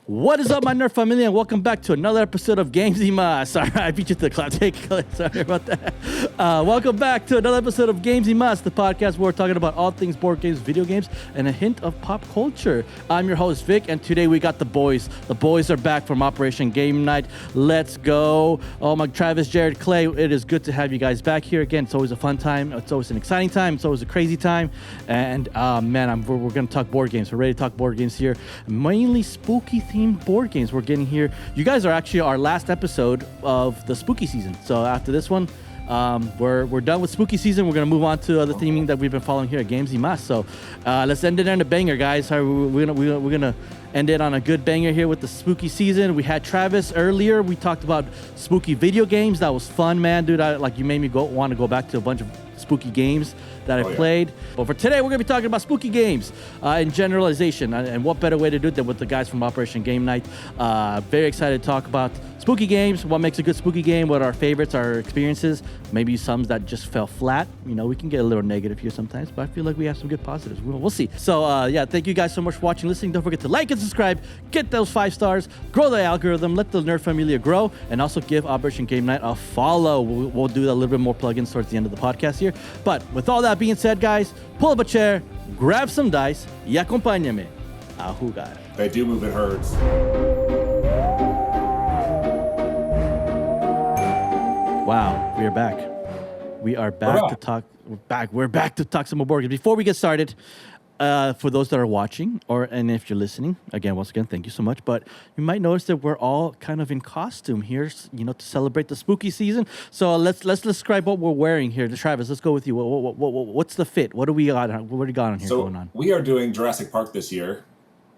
What is up, my nerd family, and welcome back to another episode of Games Mas. Sorry, I beat you to the cloud. Sorry about that. Welcome back to another episode of Games Mas, the podcast where we're talking about all things board games, video games, and a hint of pop culture. I'm your host, Vic, and today we got the boys. The boys are back from Operation Game Night. Let's go. Oh, my Travis, Jared, Clay, it is good to have you guys back here again. It's always a fun time. It's always an exciting time. It's always a crazy time. And, man, we're going to talk board games. We're ready to talk board games here. Mainly spooky themed board games we're getting here. You guys are actually our last episode of the spooky season. So after this one, we're done with spooky season. We're gonna move on to the theming that we've been following here at Games Mas. So let's end it on a banger, guys. We're gonna end it on a good banger here with the spooky season. We had Travis earlier. We talked about spooky video games. That was fun, man, dude. You made me want to go back to a bunch of spooky games that I played. But for today, we're going to be talking about spooky games in generalization. And what better way to do it than with the guys from Operation Game Night. Very excited to talk about spooky games, what makes a good spooky game, what our favorites, our experiences, maybe some that just fell flat. You know, we can get a little negative here sometimes, but I feel like we have some good positives. We'll see. So, yeah, thank you guys so much for watching, listening. Don't forget to like and subscribe, get those 5 stars, grow the algorithm, let the Nerd Familia grow, and also give Operation Game Night a follow. We'll do a little bit more plugins towards the end of the podcast here. But with all that being said, guys, pull up a chair, grab some dice, y acompáñame a jugar. They do move in herds. Wow, we are back. We are back to talk. We're back to talk some more board games. Before we get started, for those that are watching, and if you're listening, once again, thank you so much. But you might notice that we're all kind of in costume here, you know, to celebrate the spooky season. So let's describe what we're wearing here. Travis, let's go with you. What's the fit? What do we got? What do we got on here going on? We are doing Jurassic Park this year.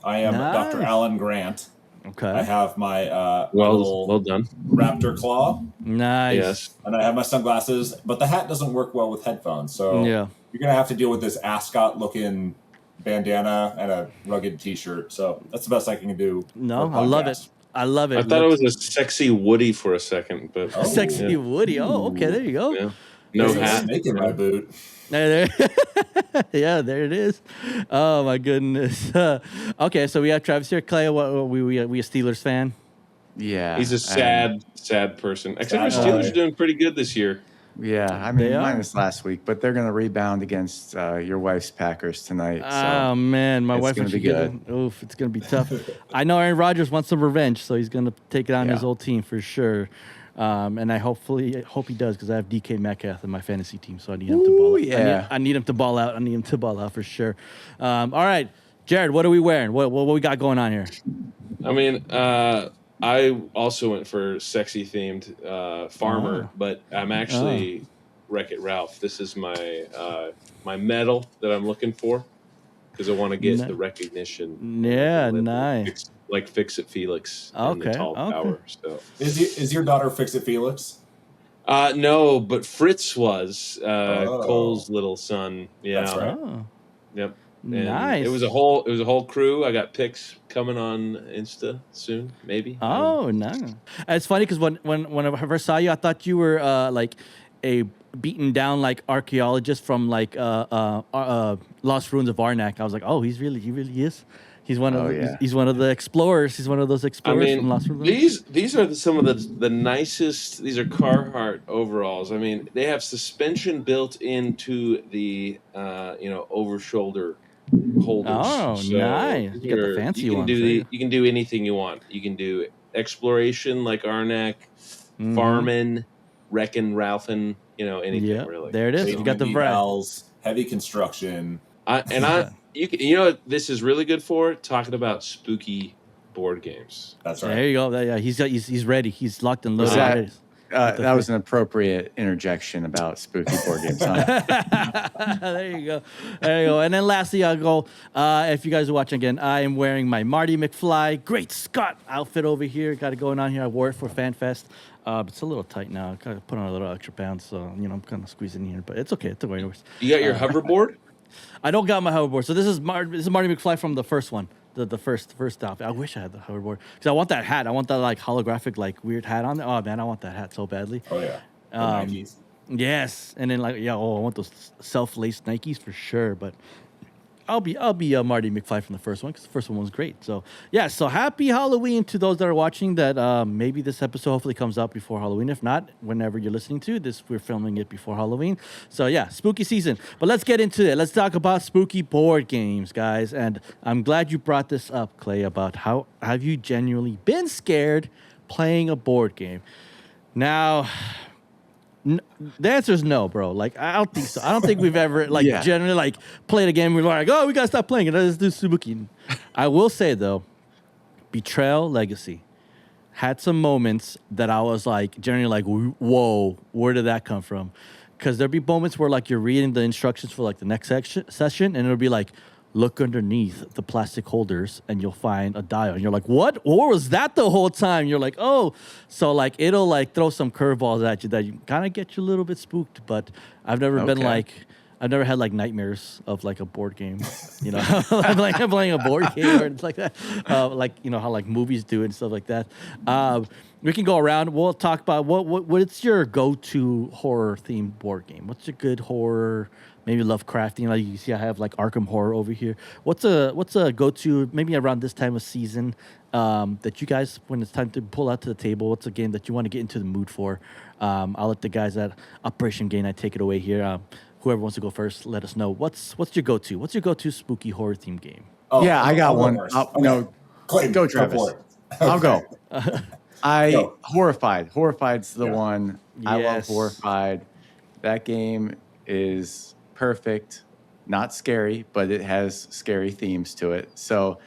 I am Dr. Alan Grant. Okay. I have my well done raptor claw. Nice. Yes. And I have my sunglasses, but the hat doesn't work well with headphones. So you're going to have to deal with this ascot-looking bandana and a rugged T-shirt. So that's the best I can do. No, I love it. I love it. I thought it was a sexy Woody for a second, but sexy Woody. Oh, okay, there you go. Yeah. No hat. Snake in my boot. There. Yeah, there it is. Oh my goodness. Okay, so we have Travis here. Clay, we a Steelers fan? Yeah, he's a sad person. Except for Steelers are doing pretty good this year. Yeah, I mean, minus last week, but they're going to rebound against your wife's Packers tonight. Oh, man, my wife going to be good. Oof, it's going to be tough. I know Aaron Rodgers wants some revenge, so he's going to take it on his old team for sure. And I hope he does, because I have DK Metcalf in my fantasy team, so I need him to ball out. Yeah. I need him to ball out. I need him to ball out for sure. All right, Jared, what are we wearing? What we got going on here? I mean, I also went for sexy themed farmer, but I'm actually Wreck-It Ralph. This is my my medal that I'm looking for, because I want to get the recognition. Yeah, nice. Like Fix-It Felix and the Tall Tower. So. Is your daughter Fix-It Felix? No, but Fritz was Cole's little son. Yeah. That's right. Oh. Yep. And nice. It was a whole crew. I got pics coming on Insta soon, maybe. Oh, nice. It's funny because when I first saw you, I thought you were like a beaten down like archaeologist from like Lost Ruins of Arnak. I was like, oh, he really is. He's one of he's one of the explorers. He's one of those explorers from Lost Ruins. These are some of the nicest. These are Carhartt overalls. I mean, they have suspension built into the over shoulder holders. Oh, so nice! You got the fancy ones. You can do anything you want. You can do exploration like Arnak, farming, wrecking, Ralphin. Anything really. There it is. You got the variety. Heavy construction. You know what this is really good for? Talking about spooky board games. That's right. There you go. Yeah, he's ready. He's locked and loaded. That was an appropriate interjection about spooky board games. Huh? There you go. And then lastly, I'll go. If you guys are watching again, I am wearing my Marty McFly Great Scott outfit over here. Got it going on here. I wore it for FanFest. It's a little tight now. I gotta put on a little extra pounds, so I'm kind of squeezing in here. But it's okay. It's okay. You got your hoverboard? I don't got my hoverboard. So this is Marty McFly from the first one, the first outfit. I wish I had the hoverboard because I want that hat. I want that like holographic, like weird hat on there. Oh man, I want that hat so badly. Oh yeah. Nikes. Yes, and then I want those self-laced Nikes for sure. But I'll be Marty McFly from the first one because the first one was great. So yeah, so happy Halloween to those that are watching. That maybe this episode hopefully comes out before Halloween. If not, whenever you're listening to this, we're filming it before Halloween. So yeah, spooky season. But let's get into it. Let's talk about spooky board games, guys. And I'm glad you brought this up, Clay, about how have you genuinely been scared playing a board game. Now, the answer is no, bro. Like, I don't think so. I don't think we've ever, generally, played a game and we're like, oh, we got to stop playing it. Let's do spooky. I will say, though, Betrayal Legacy had some moments that I was, generally whoa, where did that come from? Because there'd be moments where, you're reading the instructions for, the next session, and it'll be look underneath the plastic holders and you'll find a dial. And you're like, what? Or was that the whole time? You're like, oh. So, it'll, throw some curveballs at you that you kind of get you a little bit spooked. But I've never been, I've never had, nightmares of, a board game. You know, I'm playing a board game or it's like that. How, movies do it and stuff like that. We can go around. We'll talk about what's your go-to horror-themed board game? What's a good horror? Maybe Lovecraftian. You see, I have Arkham Horror over here. What's a go-to? Maybe around this time of season that you guys, when it's time to pull out to the table. What's a game that you want to get into the mood for? I'll let the guys at Operation Game Night take it away here. Whoever wants to go first, let us know. What's your go-to? What's your go-to spooky horror-themed game? Oh, yeah, I got one. No, Clayton, go, Travis. Okay. I'll go. Horrified. Horrified's the one. Yes. I love Horrified. That game is perfect. Not scary, but it has scary themes to it. So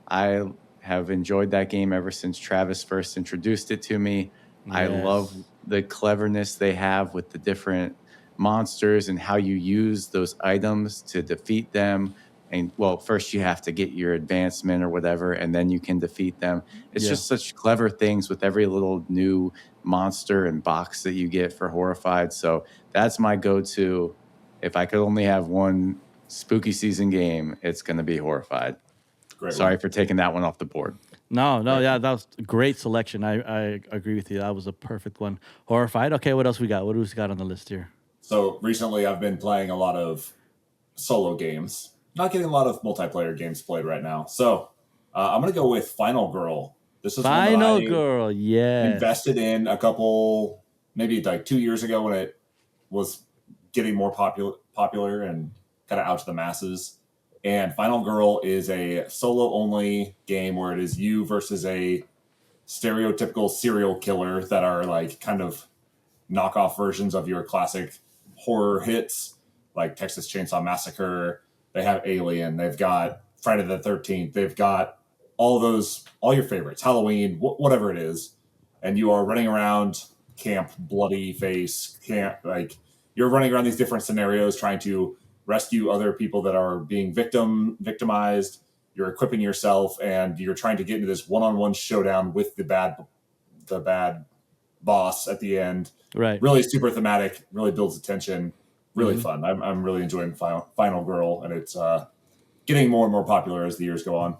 I have enjoyed that game ever since Travis first introduced it to me. Yes. I love the cleverness they have with the different monsters and how you use those items to defeat them. And well, first you have to get your advancement or whatever, and then you can defeat them. It's just such clever things with every little new monster and box that you get for Horrified. So that's my go-to. If I could only have one spooky season game, it's going to be Horrified. Sorry for taking that one off the board. No, yeah, that was a great selection. I agree with you. That was a perfect one. Horrified. Okay, what else we got? What do we got on the list here? So recently I've been playing a lot of solo games. Not getting a lot of multiplayer games played right now. So I'm going to go with Final Girl. This is Final Girl, yeah. Invested in a couple, maybe 2 years ago when it was getting more popular and kind of out to the masses. And Final Girl is a solo-only game where it is you versus a stereotypical serial killer that are kind of knockoff versions of your classic horror hits, like Texas Chainsaw Massacre. They have Alien. They've got Friday the 13th. They've got all your favorites, Halloween, whatever it is. And you are running around camp, bloody face, camp, you're running around these different scenarios trying to rescue other people that are being victimized. You're equipping yourself and you're trying to get into this one-on-one showdown with the bad boss at the end. Right. Really super thematic, really builds attention. Really fun. I'm really enjoying Final Girl, and it's getting more and more popular as the years go on.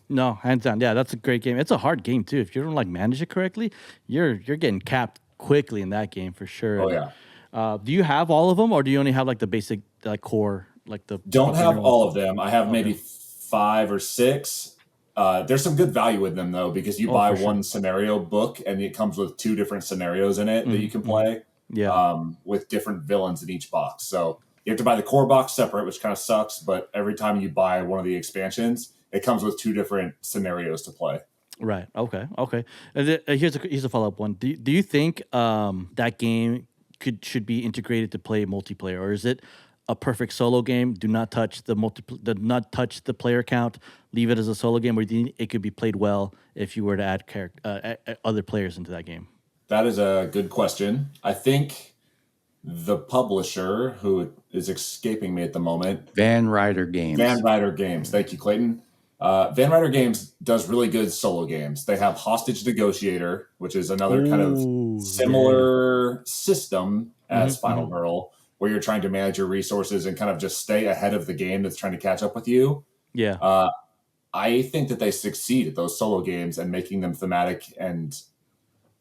No, hands down. Yeah, that's a great game. It's a hard game too. If you don't manage it correctly, you're getting capped quickly in that game for sure. Oh yeah. Do you have all of them, or do you only have the basic core the? Don't have all of them. I have maybe 5 or 6. There's some good value in them though, because you buy one scenario book and it comes with 2 different scenarios in it that you can play. Yeah. With different villains in each box. So you have to buy the core box separate, which kind of sucks. But every time you buy one of the expansions, it comes with 2 different scenarios to play. Right. Okay. And here's a follow-up one. Do you think that game should be integrated to play multiplayer, or is it a perfect solo game? Do not touch the player count. Leave it as a solo game, or do you think it could be played well if you were to add other players into that game? That is a good question. I think the publisher, who is escaping me at the moment, Van Ryder Games. Thank you, Clayton. Van Ryder Games does really good solo games. They have Hostage Negotiator, which is another kind of similar system as Final Girl, where you're trying to manage your resources and kind of just stay ahead of the game that's trying to catch up with you. Yeah. I think that they succeed at those solo games and making them thematic and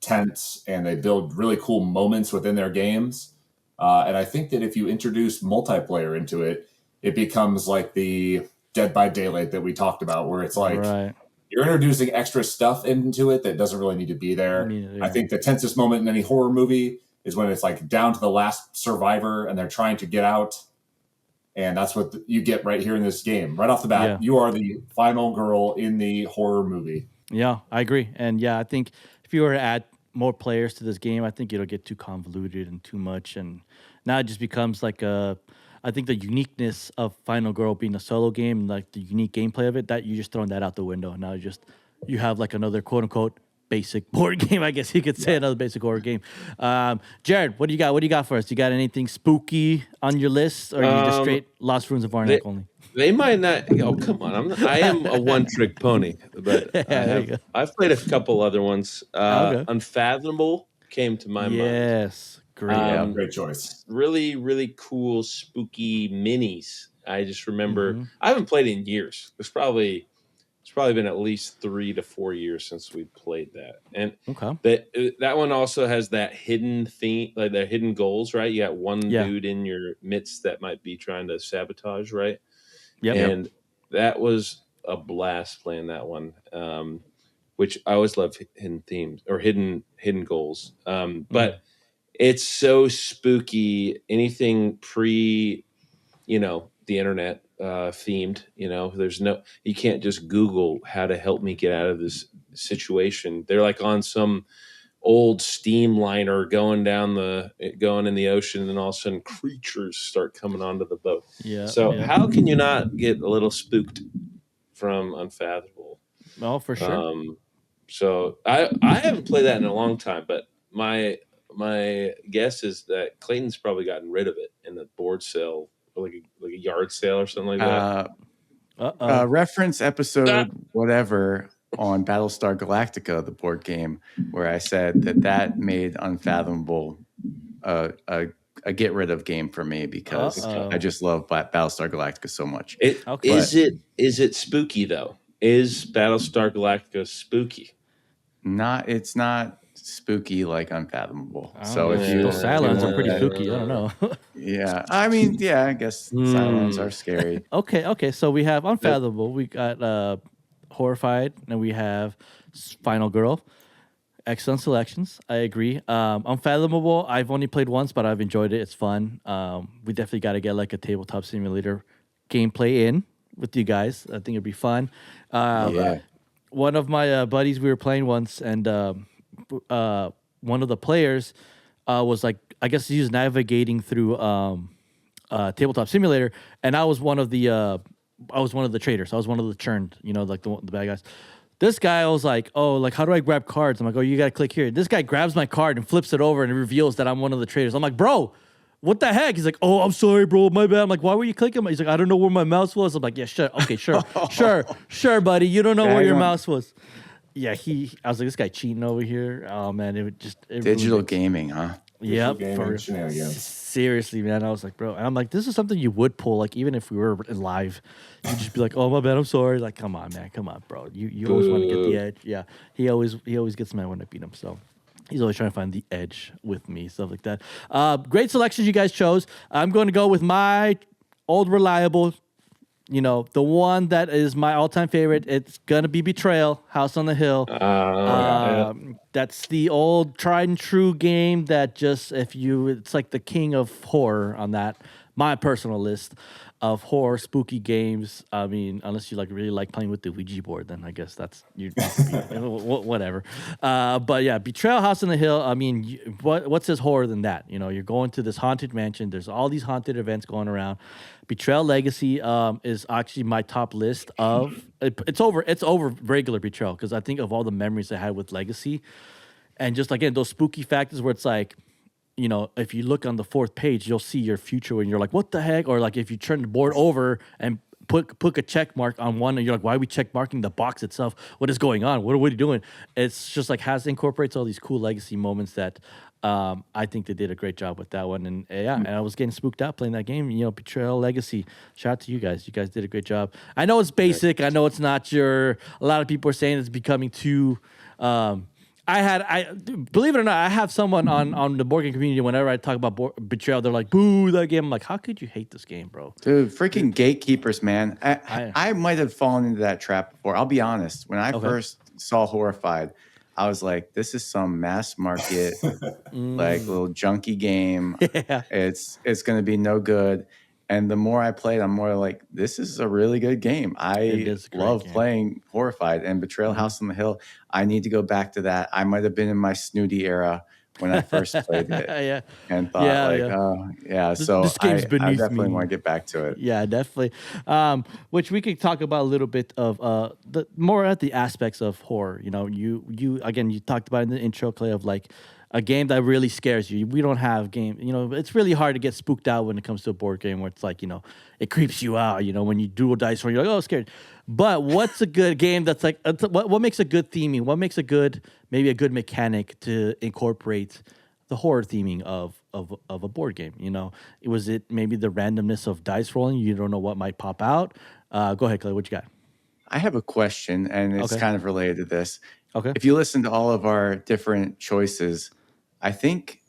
tense, and they build really cool moments within their games. And I think that if you introduce multiplayer into it, it becomes like the Dead by Daylight that we talked about, where it's like Right. you're introducing extra stuff into it that doesn't really need to be there. Yeah. I think the tensest moment in any horror movie is when it's like down to the last survivor and they're trying to get out. And that's what you get right here in this game. Right off the bat, Yeah. you are the final girl in the horror movie. Yeah, I agree. And yeah, I think if you were to add more players to this game, I think it'll get too convoluted and too much. And now it just becomes like I think the uniqueness of Final Girl being a solo game, like the unique gameplay of it, that you're just throwing that out the window. Now you have like another quote unquote basic board game, I guess you could say, another basic horror game. Jared, what do you got? What do you got for us? You got anything spooky on your list, or are you just straight Lost Ruins of Varnak only? They might not. Oh, come on! I am a one-trick pony, but I've played a couple other ones. Okay. Unfathomable came to my mind. Yes, great. Great choice. Really, really cool, spooky minis. I just remember I haven't played in years. It's probably been at least 3 to 4 years since we played that. And that one also has that hidden theme, like the hidden goals, right? You got one dude in your midst that might be trying to sabotage, right? Yep. And that was a blast playing that one, which I always love hidden themes or hidden goals. But it's so spooky. Anything pre, the internet themed, you can't just Google how to help me get out of this situation. They're like on some old steam liner going in the ocean, and all of a sudden creatures start coming onto the boat. How can you not get a little spooked from Unfathomable? Oh, for sure. So I haven't played that in a long time, but my guess is that Clayton's probably gotten rid of it in the board sale, or like a yard sale or something like that. Reference episode whatever on Battlestar Galactica, the board game, where I said that made Unfathomable a get rid of game for me because I just love Battlestar Galactica so much. Is it spooky though? Is Battlestar Galactica spooky? It's not spooky like Unfathomable. So if you those Cylons are pretty spooky. I don't know. Yeah, I mean, I guess Cylons are scary. Okay. So we have Unfathomable. We got Horrified, and we have Final Girl. Excellent selections. I agree. Unfathomable, I've only played once, but I've enjoyed it. It's fun. We definitely got to get like a tabletop simulator gameplay in with you guys. I think it'd be fun. One of my buddies, we were playing once, and one of the players was like, I guess he was navigating through tabletop simulator, and I was one of the traders. I was one of the churned, like the bad guys. This guy was like, oh, like, how do I grab cards? I'm like, oh, you got to click here. This guy grabs my card and flips it over, and it reveals that I'm one of the traders. I'm like, bro, what the heck? He's like, oh, I'm sorry, bro, my bad. I'm like, why were you clicking? He's like, I don't know where my mouse was. I'm like, yeah, sure. Okay, sure, buddy. You don't know where your mouse was. Yeah, I was like, this guy cheating over here. Oh, man, it digital gaming, huh? Yep. Seriously, man. I was like, bro. And I'm like, this is something you would pull, like, even if we were live. You'd just be like, oh, my bad, I'm sorry. Like, come on, man. Come on, bro. You always want to get the edge. Yeah. He always gets mad when I beat him. So he's always trying to find the edge with me, stuff like that. Great selections you guys chose. I'm going to go with my old reliable, the one that is my all-time favorite. It's going to be Betrayal, House on the Hill. That's the old tried and true game that it's like the king of horror on that, my personal list of horror spooky games. I mean, unless you really like playing with the Ouija board, then I guess that's whatever. But yeah, Betrayal, House on the Hill. I mean, what's this horror than that? You're going to this haunted mansion. There's all these haunted events going around. Betrayal Legacy is actually my top list of. It's over regular Betrayal because I think of all the memories I had with Legacy, and just again those spooky factors where it's like, if you look on the 4th page, you'll see your future and you're like, what the heck? Or like if you turn the board over and put a check mark on one and you're like, why are we check marking the box itself? What is going on? What are we doing? It's just like incorporates all these cool Legacy moments that I think they did a great job with that one. And and I was getting spooked out playing that game. Betrayal Legacy. Shout out to you guys. You guys did a great job. I know it's basic. I know it's not a lot of people are saying it's becoming too Believe it or not, I have someone on the board game community. Whenever I talk about Betrayal, they're like, "Boo that game!" I'm like, "How could you hate this game, bro?" Dude, freaking gatekeepers, man. I might have fallen into that trap before. I'll be honest. When I first saw Horrified, I was like, this is some mass market, like little junky game. Yeah. It's going to be no good. And the more I played, I'm more like, this is a really good game. I love playing Horrified and Betrayal House on the Hill. I need to go back to that. I might have been in my snooty era when I first played it. And thought so this game's beneath I definitely me. want to get back to it. Yeah, definitely. Which we could talk about a little bit of the more at the aspects of horror. You know, you again, you talked about in the intro, Clay, of like a game that really scares you. We don't have game. You know, it's really hard to get spooked out when it comes to a board game where it's like, you know, it creeps you out. You know, when you dual dice roll, you're like, oh, scared. But what's a good game that's like, what makes a good theming? What makes maybe a good mechanic to incorporate the horror theming of a board game? You know, was it maybe the randomness of dice rolling? You don't know what might pop out. Go ahead, Clay. What you got? I have a question, and it's kind of related to this. Okay. If you listen to all of our different choices, I think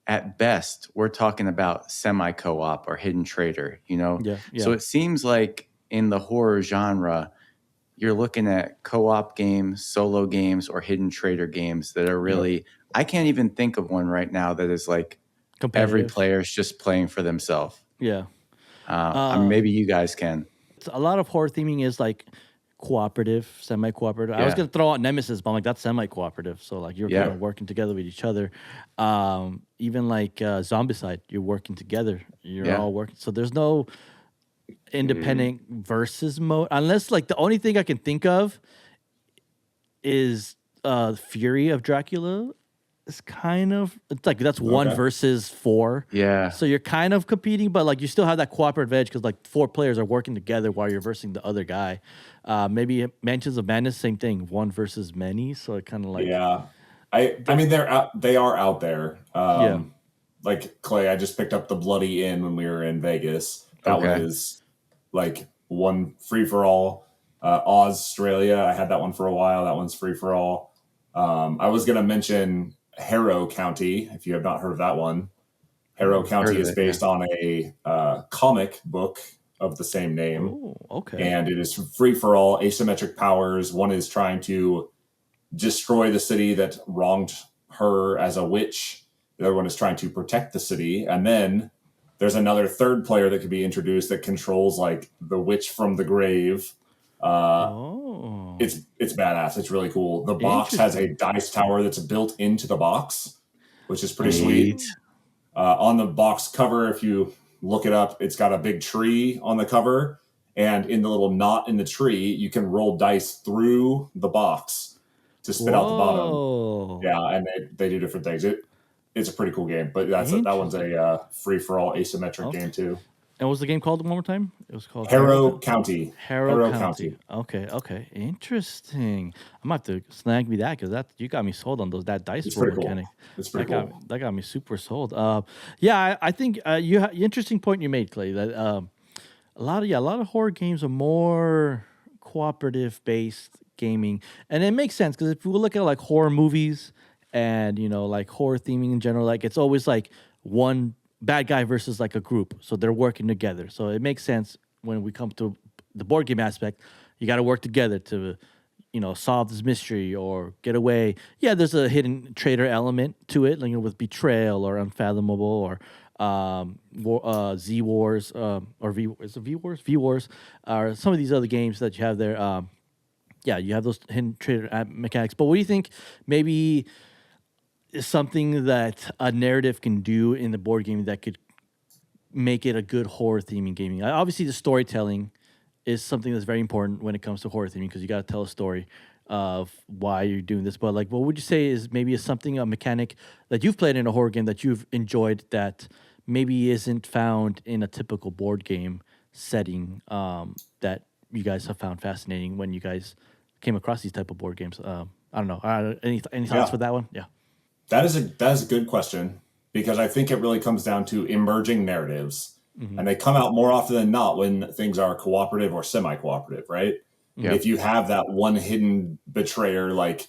at best we're talking about semi-co-op or hidden traitor, you know? Yeah. So it seems like in the horror genre, you're looking at co-op games, solo games, or hidden traitor games that are really, I can't even think of one right now that is like every player's just playing for themselves. Yeah. Maybe you guys can. A lot of horror theming is like cooperative, semi-cooperative. I was gonna throw out Nemesis, but I'm like, that's semi-cooperative. So like you're kind of working together with each other. Even like Zombicide, you're working together. You're all working. So there's no independent versus mode, unless like the only thing I can think of is Fury of Dracula. It's kind of, it's like that's 1 versus 4. Yeah. So you're kind of competing, but like you still have that cooperative edge because like 4 players are working together while you're versing the other guy. Maybe Mansions of Madness, same thing, 1 versus many. So it kind of like I mean they are out there. Like Clay, I just picked up the Bloody Inn when we were in Vegas. That was like one free for all. Australia, I had that one for a while. That one's free for all. I was gonna mention Harrow County, if you have not heard of that one. Harrow County is based on a comic book of the same name. Oh, okay. And it is free for all, asymmetric powers. One is trying to destroy the city that wronged her as a witch. The other one is trying to protect the city. And then there's another third player that could be introduced that controls like the witch from the grave. It's badass. It's really cool. The box has a dice tower that's built into the box, which is pretty sweet. On the box cover, if you look it up, it's got a big tree on the cover, and in the little knot in the tree, you can roll dice through the box to spit out the bottom. Yeah, and they do different things. It's a pretty cool game, but that one's a free for all asymmetric game too. And what was the game called one more time? It was called Harrow County. Harrow County. Okay. Interesting. I'm gonna have to snag me that because you got me sold on that dice roll mechanic. It's pretty cool. That got me super sold. I think interesting point you made, Clay. That a lot of horror games are more cooperative based gaming, and it makes sense because if we look at like horror movies and like horror theming in general, like it's always like one bad guy versus like a group, so they're working together. So it makes sense when we come to the board game aspect. You got to work together to, solve this mystery or get away. Yeah, there's a hidden traitor element to it, like with Betrayal or Unfathomable or Z Wars or V. Is it V Wars? V Wars or some of these other games that you have there. You have those hidden traitor mechanics. But what do you think? Maybe is something that a narrative can do in the board game that could make it a good horror theming gaming. Obviously, the storytelling is something that's very important when it comes to horror theming because you got to tell a story of why you're doing this. But like, what would you say is maybe a mechanic that you've played in a horror game that you've enjoyed that maybe isn't found in a typical board game setting that you guys have found fascinating when you guys came across these type of board games? I don't know. Any thoughts for that one? Yeah. That is a good question because I think it really comes down to emerging narratives, and they come out more often than not when things are cooperative or semi-cooperative, right? Yeah. If you have that one hidden betrayer, like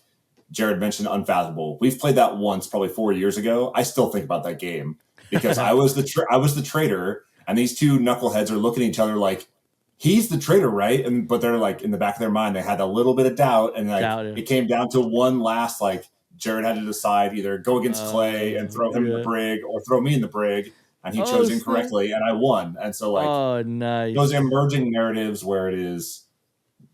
Jared mentioned Unfathomable. We've played that once, probably 4 years ago. I still think about that game because I was the traitor, and these two knuckleheads are looking at each other like, he's the traitor, right? And but they're like, in the back of their mind, they had a little bit of doubt, and like it came down to one last, like, Jared had to decide either go against Clay and throw him in the brig or throw me in the brig, and he chose incorrectly, and I won. And so like, nice. Those emerging narratives where it is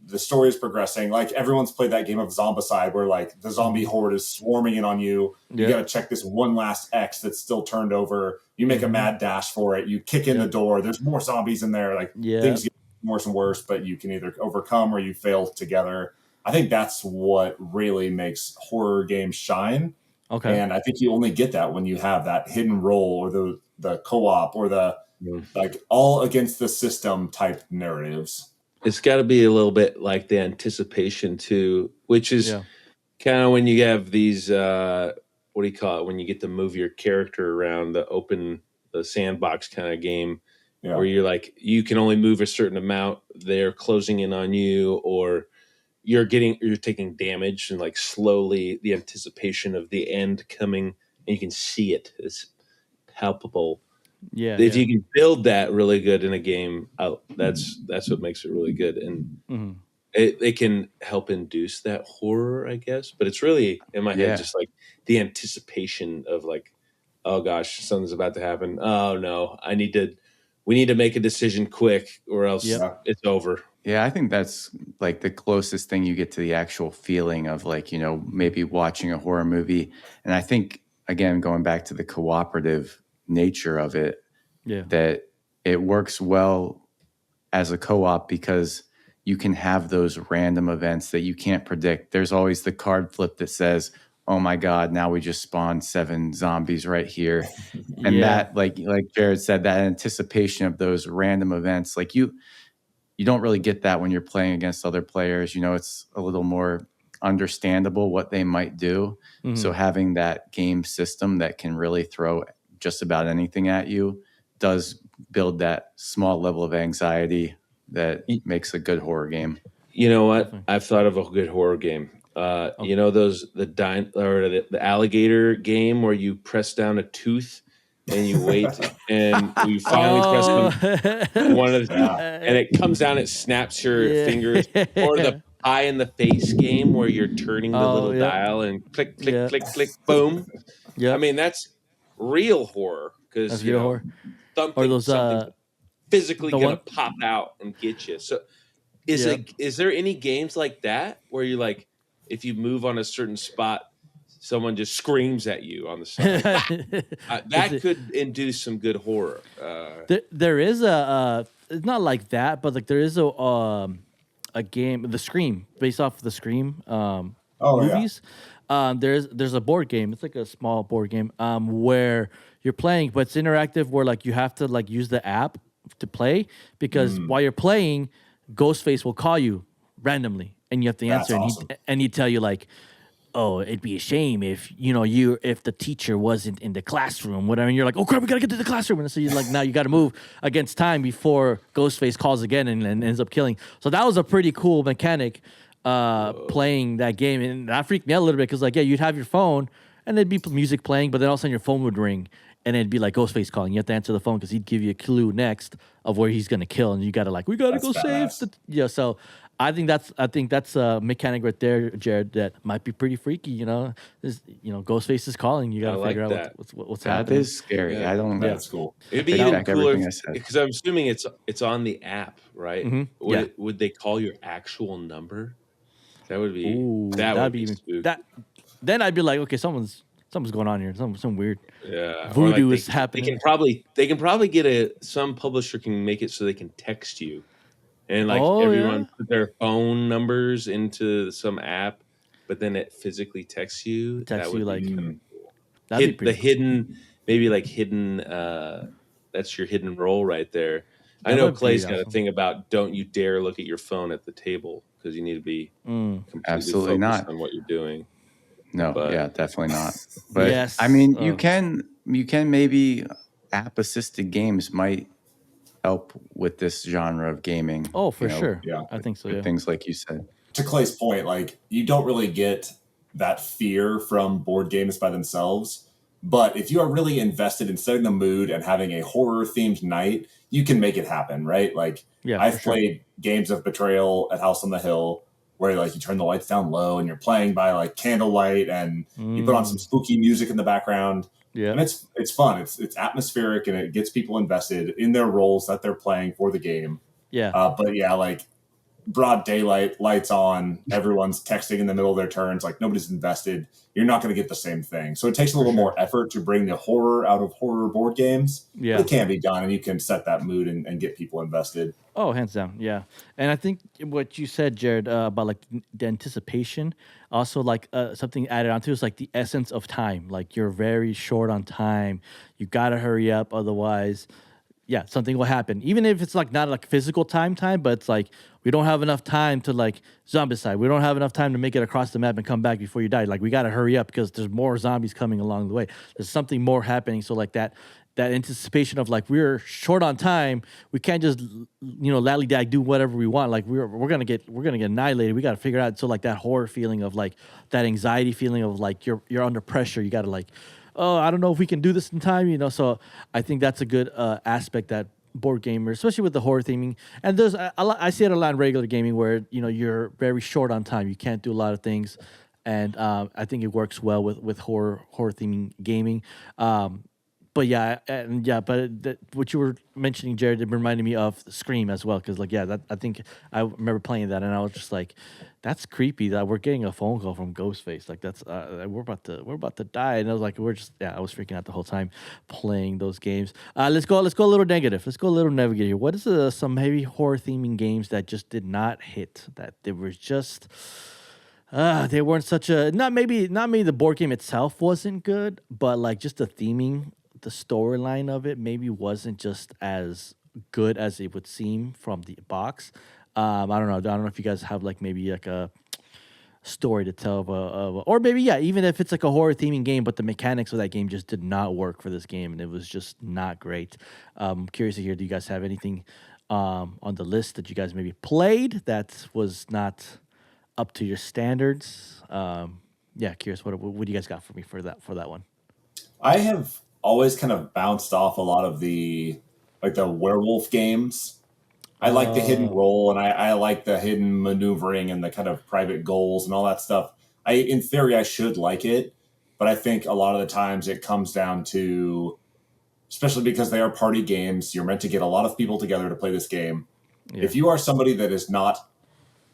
the story is progressing. Like everyone's played that game of Zombicide where like the zombie horde is swarming in on you. You got to check this one last X that's still turned over. You make a mad dash for it. You kick in the door. There's more zombies in there. Like things get worse and worse, but you can either overcome or you fail together. I think that's what really makes horror games shine. Okay. And I think you only get that when you have that hidden role or the co-op or the like all against the system type narratives. It's got to be a little bit like the anticipation too, which is kind of when you have these, what do you call it? When you get to move your character around the sandbox kind of game where you're like, you can only move a certain amount. They're closing in on you, or you're taking damage, and like slowly the anticipation of the end coming, and you can see it. It's palpable. Yeah. If you can build that really good in a game, that's what makes it really good, and it can help induce that horror, I guess. But it's really in my head just like the anticipation of like, oh gosh, something's about to happen. Oh no, we need to make a decision quick, or else it's over. Yeah, I think that's like the closest thing you get to the actual feeling of like, maybe watching a horror movie. And I think, again, going back to the cooperative nature of it, that it works well as a co-op because you can have those random events that you can't predict. There's always the card flip that says, oh my God, now we just spawned 7 zombies right here. And that, like Jared said, that anticipation of those random events, like you don't really get that when you're playing against other players. It's a little more understandable what they might do. So having that game system that can really throw just about anything at you does build that small level of anxiety that makes a good horror game. You know what? Definitely. I've thought of a good horror game. The alligator game where you press down a tooth and you wait and you finally press one of the, and it comes down, it snaps your fingers, or the pie in the face game where you're turning the little dial and click, click, click, click, boom. I mean, that's real horror because something's physically going to pop out and get you. So is there any games like that where you like, if you move on a certain spot, someone just screams at you on the side? That could induce some good horror. There is it's not like that, but like there is a game, The Scream, based off of the Scream movies. There's a board game. It's like a small board game where you're playing, but it's interactive where like you have to like use the app to play because while you're playing, Ghostface will call you randomly and you have to answer. And he'd tell you like, oh, it'd be a shame if if the teacher wasn't in the classroom, whatever. And you're like, oh crap, we gotta get to the classroom. And so you're like, now you gotta move against time before Ghostface calls again and ends up killing. So that was a pretty cool mechanic playing that game, and that freaked me out a little bit because like you'd have your phone and there'd be music playing, but then all of a sudden your phone would ring and it'd be like Ghostface calling. You have to answer the phone because he'd give you a clue next of where he's gonna kill, and you gotta like, we gotta go save the So I think that's a mechanic right there, Jared, that might be pretty freaky. Ghostface is calling. You gotta figure out what's happening. That is scary. Yeah. I don't. That's cool. It'd be even cooler because I'm assuming it's on the app, right? Mm-hmm. Would they call your actual number? That would be. That would be spooky. Then I'd be like, okay, something's going on here. Something weird. Yeah, voodoo is happening. They can probably get some publisher can make it so they can text you. And like everyone put their phone numbers into some app, but then it physically texts you. That would like be kind of cool. Hidden. That's your hidden role right there. I know Clay's got a thing about don't you dare look at your phone at the table because you need to be completely focused on what you're doing. No, definitely not. But I mean, you can maybe app assisted games might help with this genre of gaming. Oh, for sure. Yeah, I think so. Things like you said. To Clay's point, like you don't really get that fear from board games by themselves. But if you are really invested in setting the mood and having a horror themed night, you can make it happen, right? Like Yeah, I've for sure. played games of Betrayal at House on the Hill where like you turn the lights down low and you're playing by like candlelight and you put on some spooky music in the background. Yeah. And it's fun. It's atmospheric and it gets people invested in their roles that they're playing for the game. Yeah. But yeah, like broad daylight, lights on, everyone's texting in the middle of their turns, like nobody's invested, you're not going to get the same thing. So it takes a little more effort to bring the horror out of horror board games. Yeah. But it can be done, and you can set that mood and get people invested. Oh, hands down, yeah. And I think what you said, Jared, about like the anticipation, also like something added onto is like the essence of time. Like you're very short on time. You gotta hurry up, otherwise, yeah, something will happen. Even if it's like not like physical time, but it's like we don't have enough time to like zombicide. We don't have enough time to make it across the map and come back before you die. Like we gotta hurry up because there's more zombies coming along the way. There's something more happening. So like that anticipation of like we're short on time. We can't just lally-dag do whatever we want. Like we're gonna get annihilated. We gotta figure it out. So like that horror feeling of like that anxiety feeling of like you're under pressure. You gotta like, oh, I don't know if we can do this in time. So I think that's a good aspect that board gamers, especially with the horror theming, and there's I see it a lot in regular gaming where you're very short on time. You can't do a lot of things, and I think it works well with horror theming gaming. But what you were mentioning, Jared, it reminded me of Scream as well, because like I think I remember playing that, and I was just like, that's creepy that we're getting a phone call from Ghostface, like that's we're about to die, and I was like, I was freaking out the whole time playing those games. Let's go a little negative. Let's go a little negative. What is some heavy horror theming games that just did not hit? That they were just. They weren't such a not maybe the board game itself wasn't good, but like just the theming, the storyline of it maybe wasn't just as good as it would seem from the box. I don't know. I don't know if you guys have like maybe like a story to tell or maybe even if it's like a horror theming game, but the mechanics of that game just did not work for this game, and it was just not great. Curious to hear. Do you guys have anything on the list that you guys maybe played that was not up to your standards? Curious. What do you guys got for me for that one? I have always kind of bounced off a lot of the werewolf games. I like the hidden role, and I like the hidden maneuvering and the kind of private goals and all that stuff. In theory, I should like it, but I think a lot of the times it comes down to, especially because they are party games, you're meant to get a lot of people together to play this game. Yeah. If you are somebody that is not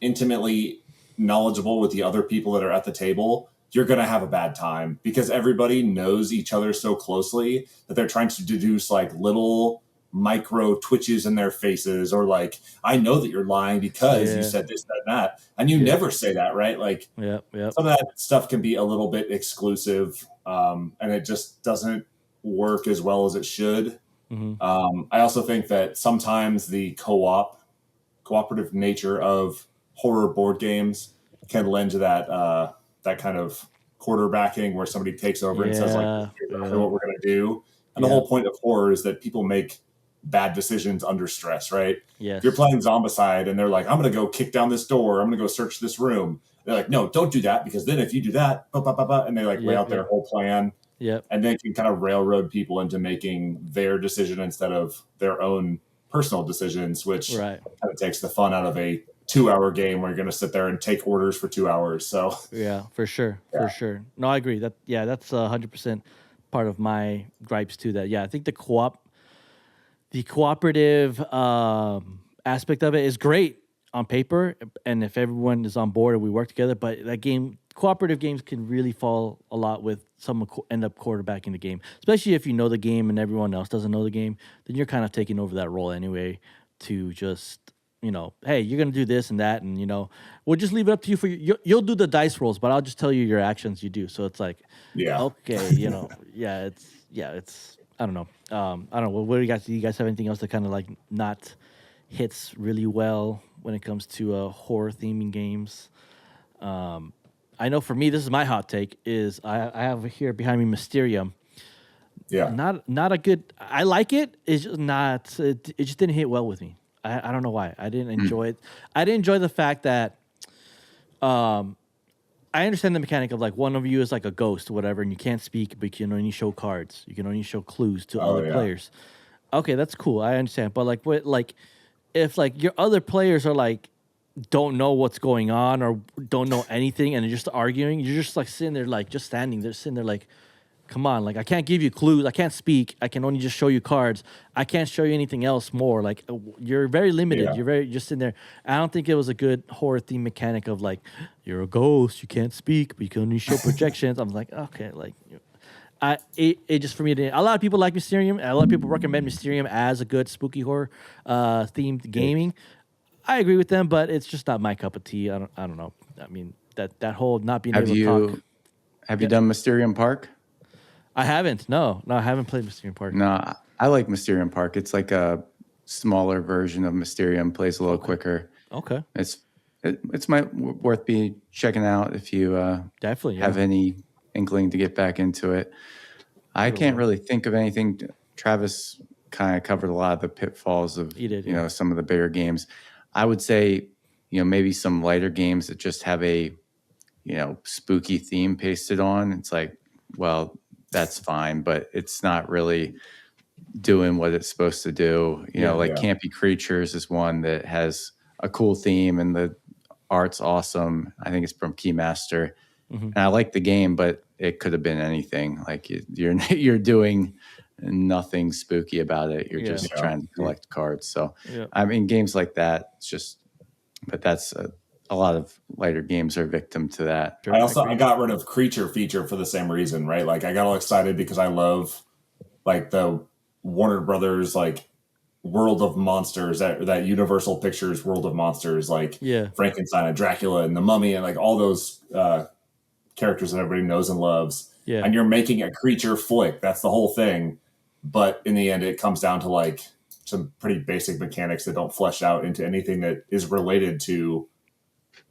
intimately knowledgeable with the other people that are at the table, you're going to have a bad time because everybody knows each other so closely that they're trying to deduce like little micro twitches in their faces, or like, I know that you're lying because you said this, that, and that, and you never say that, right? Like, some of that stuff can be a little bit exclusive, and it just doesn't work as well as it should. Mm-hmm. I also think that sometimes the cooperative nature of horror board games can lend to that kind of quarterbacking where somebody takes over and says like, here's exactly what we're going to do. And the whole point of horror is that people make bad decisions under stress, right? Yes. If you're playing Zombicide and they're like, I'm going to go kick down this door, I'm going to go search this room. They're like, no, don't do that, because then if you do that, and they like lay out their whole plan. And they can kind of railroad people into making their decision instead of their own personal decisions, which kind of takes the fun out of a 2-hour game where you're going to sit there and take orders for 2 hours. So for sure. No, I agree. That's 100% part of my gripes too. That I think the cooperative aspect of it is great on paper, and if everyone is on board and we work together. But cooperative games can really fall a lot with someone end up quarterbacking the game, especially if you know the game and everyone else doesn't know the game. Then you're kind of taking over that role anyway to just. Hey, you're going to do this and that, and, we'll just leave it up to you you'll do the dice rolls, but I'll just tell you your actions you do. So it's like, okay, it's, I don't know. I don't know. What do you guys have anything else that kind of like not hits really well when it comes to horror theming games? I know for me, this is my hot take is I have here behind me Mysterium. Yeah. Not a good, I like it. It's just not, it just didn't hit well with me. I don't know why. I didn't enjoy it. I didn't enjoy the fact that I I understand the mechanic of like one of you is like a ghost or whatever, and you can't speak, but you can only show cards. You can only show clues to other yeah. players. Okay, that's cool. I understand. But like, what like if like your other players are like don't know what's going on or don't know anything and they're just arguing, you're just like sitting there like just standing there, sitting there like, come on, like I can't give you clues, I can't speak, I can only just show you cards, I can't show you anything else more. Like you're very limited. Yeah. You're very just in there. I don't think it was a good horror theme mechanic of like you're a ghost, you can't speak, but you can only show projections. I'm like, okay, like it just for me a lot of people like Mysterium. A lot of people recommend Mysterium as a good spooky horror themed gaming. I agree with them, but it's just not my cup of tea. I don't know. I mean that whole not being able to talk. Have you done Mysterium Park? I haven't. No, I haven't played Mysterium Park. No, I like Mysterium Park. It's like a smaller version of Mysterium. Plays a little quicker. Okay. It's worth checking out if you Definitely have any inkling to get back into it. I can't really think of anything. Travis kind of covered a lot of the pitfalls of some of the bigger games. I would say, maybe some lighter games that just have a, spooky theme pasted on. It's like, well, that's fine, but it's not really doing what it's supposed to do. Campy Creatures is one that has a cool theme and the art's awesome. I think it's from Keymaster. Mm-hmm. And I like the game, but it could have been anything. Like you're doing nothing spooky about it. You're just trying to collect cards. So, I mean, games like that, it's just, but that's a lot of lighter games are victim to that. I got rid of creature feature for the same reason, right? Like I got all excited because I love like the Warner Brothers, like World of Monsters, that Universal Pictures World of Monsters, like Frankenstein and Dracula and the Mummy and like all those characters that everybody knows and loves. Yeah. And you're making a creature flick. That's the whole thing. But in the end, it comes down to like some pretty basic mechanics that don't flesh out into anything that is related to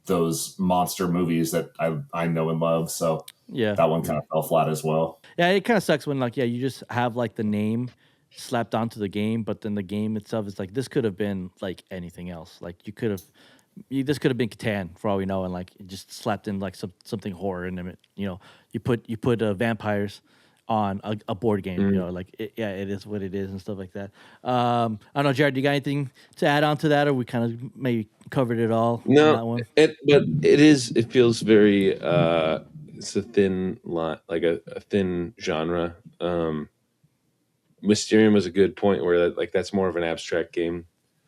those monster movies that I know and love. So that one kind of fell flat as well. Yeah, it kind of sucks when like, you just have like the name slapped onto the game, but then the game itself is like, this could have been like anything else. Like this could have been Catan for all we know, and like just slapped in like something horror in it. You put vampires on a board game. It is what it is and stuff like that. I don't know, Jared, do you got anything to add on to that, or we kind of maybe covered it all? No, that one? It feels very. It's a thin line, like a thin genre. Mysterium was a good point where that's more of an abstract game.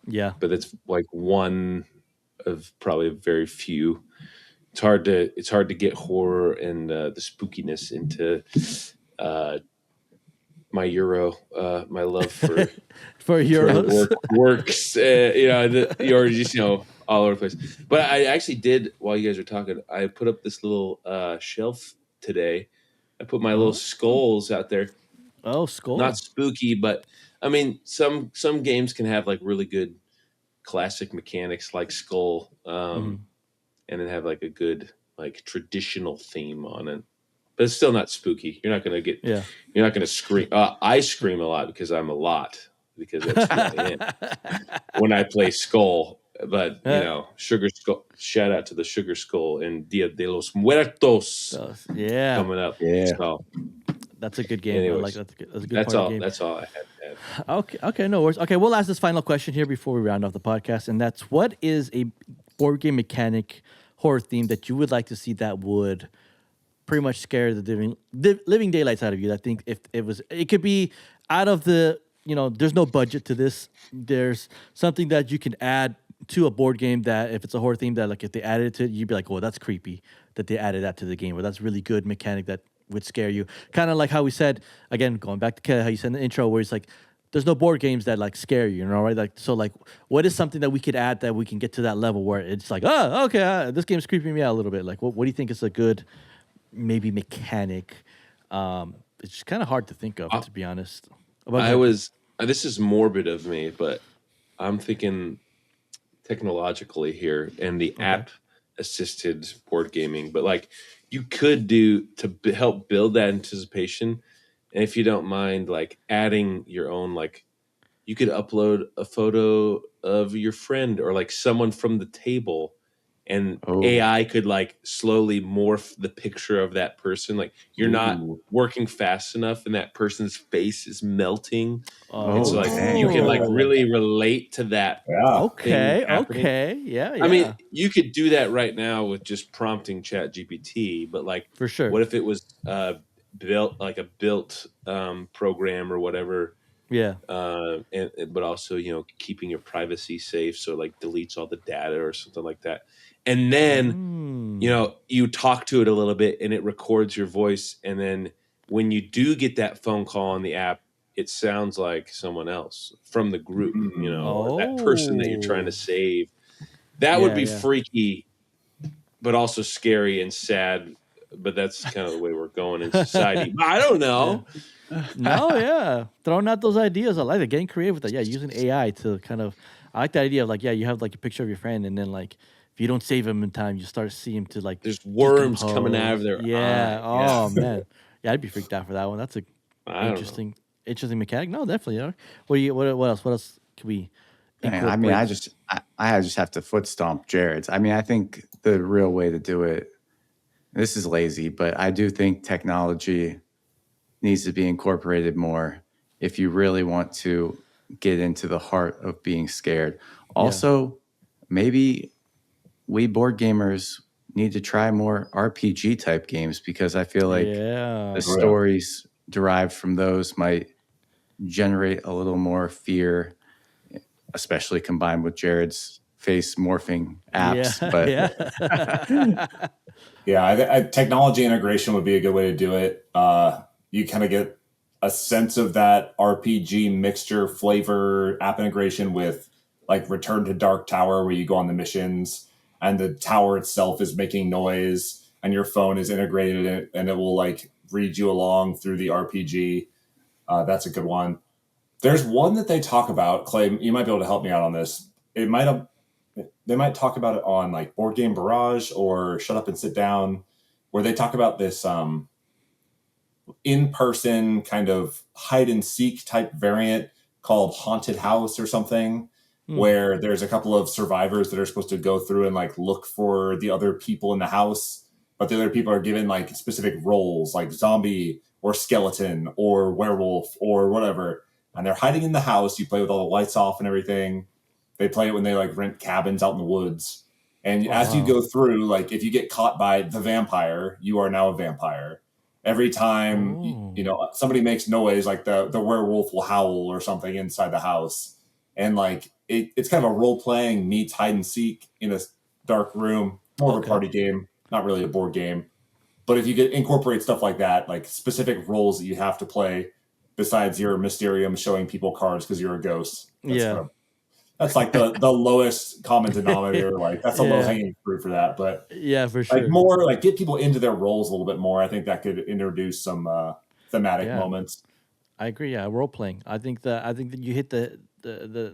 Yeah, but it's like one of probably very few. It's hard to get horror and the spookiness into my my love for for Euros works. You're just all over the place. But I actually did, while you guys are talking, I put up this little shelf today. I put my little skulls out there. Oh, skull! Not spooky, but I mean, some games can have like really good classic mechanics like Skull, and then have like a good like traditional theme on it. But it's still not spooky. You're not gonna You're not gonna scream. I scream a lot because I'm a lot, because that's who I am when I play Skull. But Sugar Skull. Shout out to the Sugar Skull and Dia de los Muertos. Coming up. Yeah. So, that's a good game. Anyways, I like that's a good that's part all. of the game. That's all I had to add. Okay, no worries. Okay, we'll ask this final question here before we round off the podcast, and that's, what is a board game mechanic horror theme that you would like to see that would pretty much scare the living daylights out of you? I think if it could be out of the, there's no budget to this. There's something that you can add to a board game that if it's a horror theme that like if they added it to it, you'd be like, oh, that's creepy that they added that to the game, or that's really good mechanic that would scare you. Kind of like how we said, again, going back to how you said in the intro, where it's like, there's no board games that like scare you, right? Like, so like, what is something that we could add that we can get to that level where it's like, oh, okay, this game's creeping me out a little bit. Like, what do you think is a good, maybe mechanic? It's just kind of hard to think of, to be honest. This is morbid of me, but I'm thinking technologically here and the app assisted board gaming, but like you could do to help build that anticipation. And if you don't mind, like adding your own, like you could upload a photo of your friend or like someone from the table and Oh. AI could like slowly morph the picture of that person. Like you're not Ooh. working fast enough and that person's face is melting. And so like dang. you can like Oh. really relate to that Yeah. Okay, thing happening. okay. Yeah, yeah. I mean, you could do that right now with just prompting Chat GPT, but like for sure. what if it was built program or whatever, Yeah. but also, you know, keeping your privacy safe, so like deletes all the data or something like that. And then, you know, you talk to it a little bit and it records your voice, and then when you do get that phone call on the app, it sounds like someone else from the group, you know, or that person that you're trying to save. That would be freaky, but also scary and sad. But that's kind of the way we're going in society. I don't know. No, yeah. Throwing out those ideas. I like it. Getting creative with that. Yeah, using AI to kind of, I like the idea of like, yeah, you have like a picture of your friend, and then like, if you don't save him in time, you start seeing him to like, there's worms decompose. coming out of their eye. eye. Oh, man. Yeah, I'd be freaked out for that one. That's a interesting mechanic. No, definitely. Yeah. What else? What else can we I mean, I just have to foot stomp Jared's. I mean, I think the real way to do it, this is lazy, but I do think technology needs to be incorporated more if you really want to get into the heart of being scared. Also, maybe we board gamers need to try more RPG type games, because I feel like the stories derived from those might generate a little more fear, especially combined with Jared's face morphing apps. Technology integration would be a good way to do it. You kind of get a sense of that RPG mixture flavor app integration with like Return to Dark Tower, where you go on the missions and the tower itself is making noise and your phone is integrated in it, and it will like read you along through the RPG. That's a good one. There's one that they talk about, Clay, you might be able to help me out on this. They might talk about it on like Board Game Barrage or Shut Up and Sit Down, where they talk about this in-person kind of hide and seek type variant called Haunted House or something, where there's a couple of survivors that are supposed to go through and like look for the other people in the house, but the other people are given like specific roles, like zombie or skeleton or werewolf or whatever, and they're hiding in the house. You play with all the lights off and everything. They play it when they like rent cabins out in the woods. And as you go through, like if you get caught by the vampire, you are now a vampire. Every time you know somebody makes noise, like the werewolf will howl or something inside the house. And like it's kind of a role playing meets hide and seek in a dark room, more of a party game, not really a board game. But if you could incorporate stuff like that, like specific roles that you have to play besides your Mysterium showing people cards because you're a ghost. That's like the lowest common denominator. Like that's a low hanging fruit for that. But for sure. Like more like get people into their roles a little bit more. I think that could introduce some thematic moments. I agree. Yeah, role playing. I think that you hit the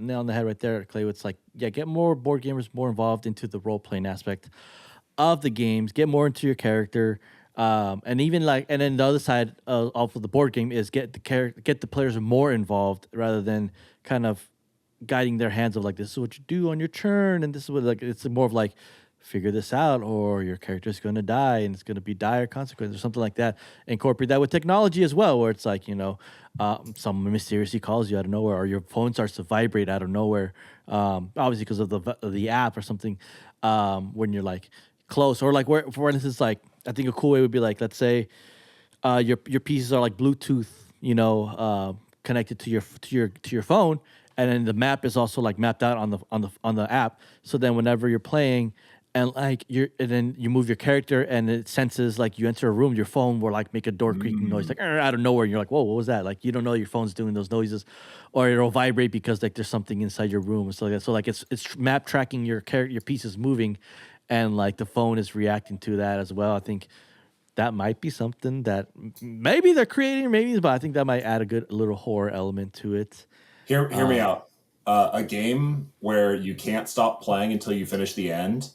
nail on the head right there, Clay. It's like get more board gamers more involved into the role playing aspect of the games. Get more into your character. And even like, and then the other side of the board game is get the players more involved rather than kind of guiding their hands of like, this is what you do on your turn, and this is what, like, it's more of like, figure this out or your character's going to die and it's going to be dire consequences or something like that. Incorporate that with technology as well, where it's like, you know, someone mysteriously calls you out of nowhere, or your phone starts to vibrate out of nowhere, obviously because of the app or something, when you're like close, or like, where, for instance, like I think a cool way would be like, let's say your pieces are like Bluetooth, you know, connected to your phone, and then the map is also like mapped out on the app. So then whenever you're playing, and like and then you move your character, and it senses like you enter a room, your phone will like make a door creaking noise, like out of nowhere, and you're like, whoa, what was that? Like you don't know your phone's doing those noises, or it'll vibrate because like there's something inside your room and stuff like that. So like it's map tracking your pieces moving, and like the phone is reacting to that as well. I think that might be something that maybe they're creating, but I think that might add a good little horror element to it. Hear me out. A game where you can't stop playing until you finish the end,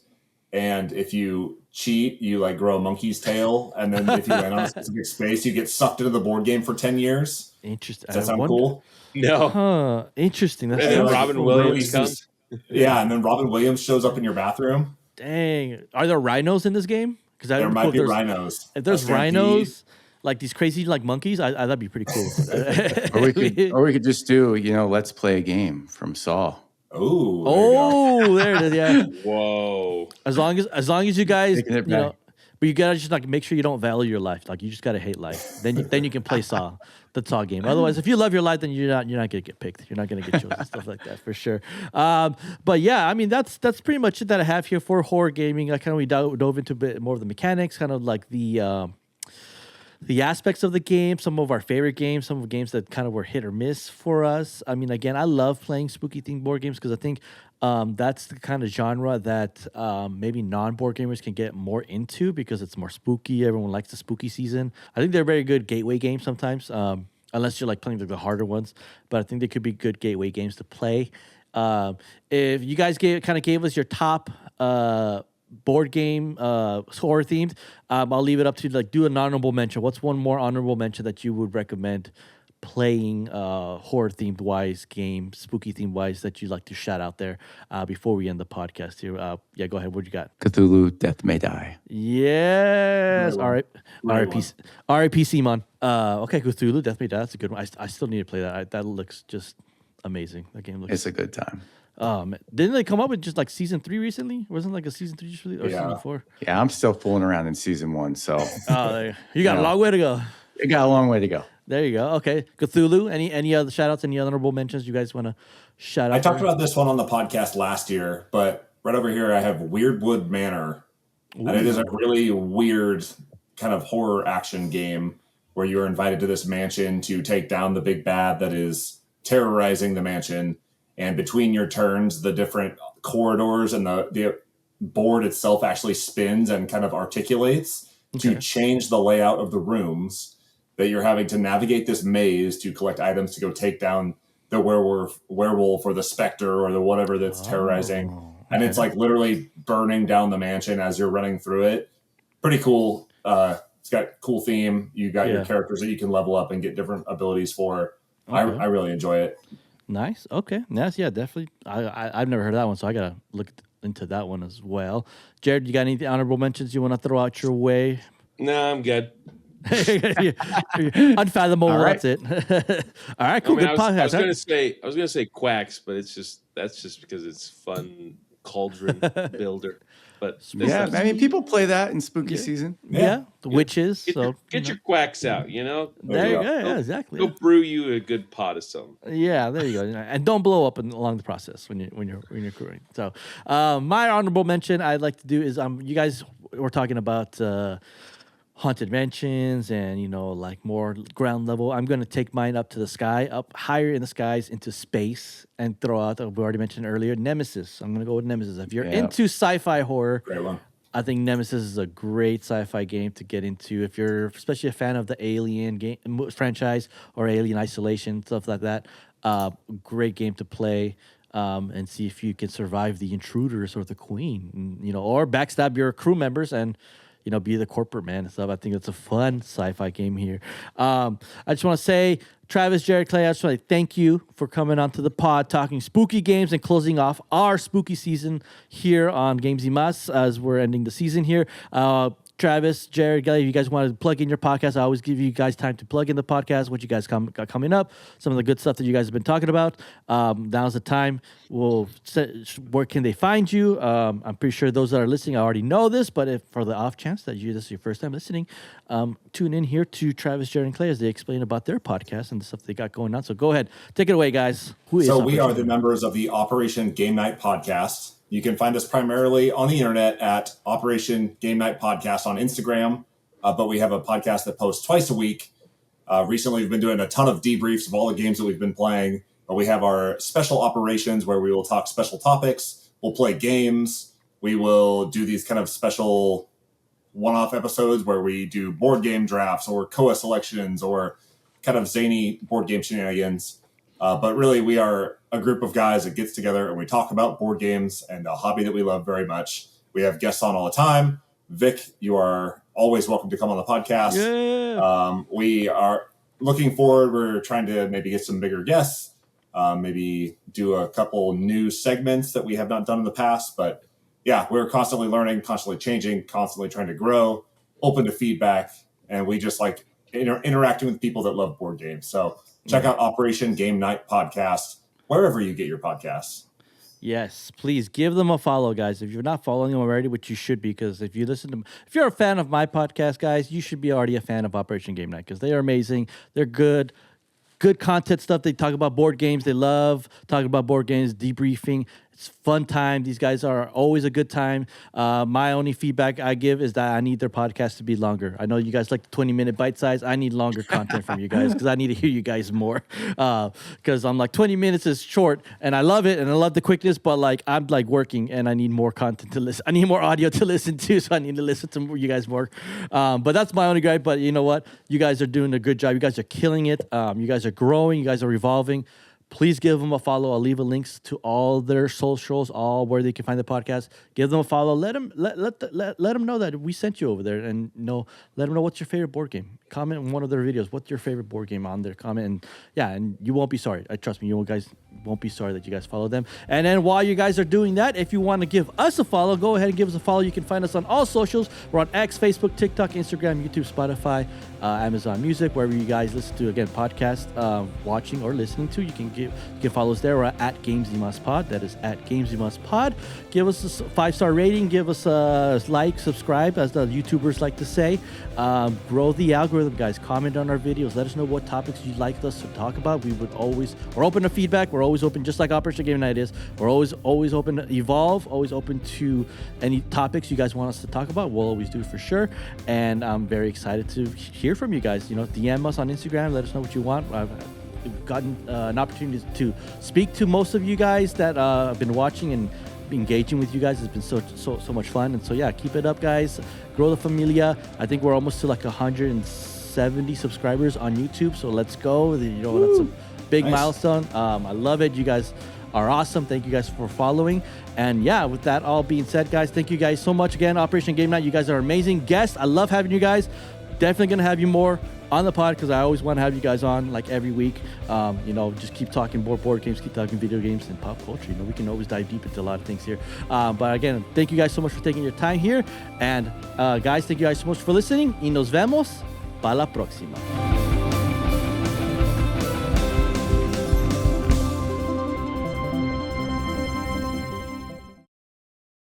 and if you cheat, you like grow a monkey's tail, and then if you land on a specific space, you get sucked into the board game for 10 years. Interesting. Does that sound cool? No. Interesting. That's and then Robin Williams comes. Yeah, and then Robin Williams shows up in your bathroom. Dang. Are there rhinos in this game? Because There might be rhinos. If there's A stampede. rhinos, like these crazy like monkeys, that'd be pretty cool. Or we could just do, let's play a game from Saw. Oh, there it is. Yeah. Whoa. As long as you guys, Taking it you know, back. but you gotta just like make sure you don't value your life. Like you just gotta hate life. Then you can play the Saw game. Otherwise, if you love your life, then you're not gonna get picked. You're not gonna get chosen, stuff like that for sure. But yeah, I mean that's pretty much it that I have here for horror gaming. I kind of we dove into a bit more of the mechanics, kind of like the aspects of the game, some of our favorite games, some of the games that kind of were hit or miss for us. I mean, again, I love playing spooky themed board games because I think that's the kind of genre that maybe non-board gamers can get more into because it's more spooky. Everyone likes the spooky season. I think they're very good gateway games sometimes, unless you're like playing the harder ones. But I think they could be good gateway games to play. If you guys gave us your top board game horror themed, I'll leave it up to you, like do an honorable mention. What's one more honorable mention that you would recommend playing horror themed wise game, spooky themed wise, that you'd like to shout out there before we end the podcast here? Yeah, go ahead. What you got? Cthulhu Death May Die. Yes. Great All right. one. R.I.P. Simon. Okay, Cthulhu Death May Die. That's a good one. I still need to play that. That looks just amazing. That game looks. It's a good time. Man. Didn't they come up with just like season 3 recently? Wasn't like a season 3 just released or Yeah. season 4? Yeah, I'm still fooling around in season 1, so You got a long way to go. it got a long way to go. There you go. Okay, Cthulhu. Any other shout outs? Any honorable mentions you guys want to shout out? I talked about this one on the podcast last year, but right over here I have Weirdwood Manor. And it is a really weird kind of horror action game where you're invited to this mansion to take down the big bad that is terrorizing the mansion. And between your turns, the different corridors and the board itself actually spins and kind of articulates to change the layout of the rooms, that you're having to navigate this maze to collect items to go take down the werewolf or the specter or the whatever that's terrorizing. And it's like literally burning down the mansion as you're running through it. Pretty cool. It's got cool theme. You got your characters that you can level up and get different abilities for. I really enjoy it. Nice. Okay. Nice. Yeah, definitely. I've never heard of that one, so I gotta look into that one as well. Jared, you got any honorable mentions you want to throw out your way? No, I'm good. Unfathomable. All right. That's it. All right. Cool. Good podcast. I was gonna say quacks, but that's just because it's fun cauldron builder. But Yeah, I mean, people play that in spooky season. Yeah. The witches. Get your quacks out. There you go. Yeah, exactly. Go brew you a good pot of something. Yeah, there you go. And don't blow up along the process when you're crewing. So, my honorable mention I'd like to do is you guys were talking about haunted mansions and like more ground level. I'm going to take mine up to the sky, up higher in the skies into space, and throw out, we already mentioned earlier, Nemesis. I'm going to go with Nemesis. If you're into sci-fi horror, Great one. I think Nemesis is a great sci-fi game to get into. If you're especially a fan of the Alien game franchise or Alien Isolation, stuff like that, great game to play. And see if you can survive the intruders or the queen, or backstab your crew members and be the corporate man and stuff. I think it's a fun sci-fi game here. I just want to say, Travis, Jared, Clay, I just want to thank you for coming onto the pod, talking spooky games and closing off our spooky season here on Games y Mas as we're ending the season here. Travis, Jared, Gally, if you guys want to plug in your podcast, I always give you guys time to plug in the podcast, what you guys got coming up, some of the good stuff that you guys have been talking about. Now's the time. Where can they find you? I'm pretty sure those that are listening already know this, but if for the off chance that this is your first time listening, tune in here to Travis, Jared, and Clay as they explain about their podcast and the stuff they got going on. So go ahead. Take it away, guys. So we are the members of the Operation Game Night Podcast. You can find us primarily on the internet at Operation Game Night Podcast on Instagram, but we have a podcast that posts twice a week. Recently, we've been doing a ton of debriefs of all the games that we've been playing, but we have our special operations where we will talk special topics. We'll play games. We will do these kind of special one-off episodes where we do board game drafts or COA selections or kind of zany board game shenanigans. But really, we are a group of guys that gets together and we talk about board games and a hobby that we love very much. We have guests on all the time. Vic, you are always welcome to come on the podcast. Yeah. We are looking forward. We're trying to maybe get some bigger guests, maybe do a couple new segments that we have not done in the past. But yeah, we're constantly learning, constantly changing, constantly trying to grow, open to feedback, and we just like interacting with people that love board games. So check out Operation Game Night podcast wherever you get your podcasts. Yes, please give them a follow, guys. If you're not following them already, which you should be, because if you're a fan of my podcast, guys, you should be already a fan of Operation Game Night because they are amazing. They're good content stuff. They talk about board games. They love talking about board games, debriefing. It's fun time. These guys are always a good time. My only feedback I give is that I need their podcast to be longer. I know you guys like the 20-minute bite size. I need longer content from you guys because I need to hear you guys more. Because I'm like 20 minutes is short, and I love it, and I love the quickness. But like I'm like working, and I need more content to listen. I need more audio to listen to, so I need to listen to you guys more. But that's my only gripe. But you know what? You guys are doing a good job. You guys are killing it. You guys are growing. You guys are evolving. Please give them a follow. I'll leave a links to all their socials, all where they can find the podcast. Give them a follow. Let them know that we sent you over there, and let them know what's your favorite board game. Comment on one of their videos. What's your favorite board game on there? Comment, and you won't be sorry. Trust me, you guys won't be sorry that you guys follow them. And then while you guys are doing that, if you want to give us a follow, go ahead and give us a follow. You can find us on all socials. We're on X, Facebook, TikTok, Instagram, YouTube, Spotify, Amazon Music, wherever you guys listen to podcast, watching or listening to. You can follow us there. We're at GamesYMustPod. That is at GamesYMustPod. Give us a 5-star rating. Give us a like, subscribe, as the YouTubers like to say. Grow the algorithm, guys. Comment on our videos. Let us know what topics you'd like us to talk about. We're open to feedback. We're always open, just like Operation Game Night is. We're always open to evolve, always open to any topics you guys want us to talk about. We'll always do it for sure. And I'm very excited to hear from you guys. DM us on Instagram. Let us know what you want. I've gotten an opportunity to speak to most of you guys that have been watching, and engaging with you guys has been so much fun. And so yeah, keep it up, guys. Grow the familia. I think we're almost to like 170 subscribers on YouTube, so let's go. That's a big milestone. I love it. You guys are awesome. Thank you guys for following. And yeah, with that all being said, guys, thank you guys so much again. Operation Game Night, you guys are amazing guests. I love having you guys. Definitely gonna have you more on the pod because I always want to have you guys on like every week. Just keep talking board games, keep talking video games and pop culture. We can always dive deep into a lot of things here. But again, thank you guys so much for taking your time here. And guys, thank you guys so much for listening. Y nos vemos para la próxima.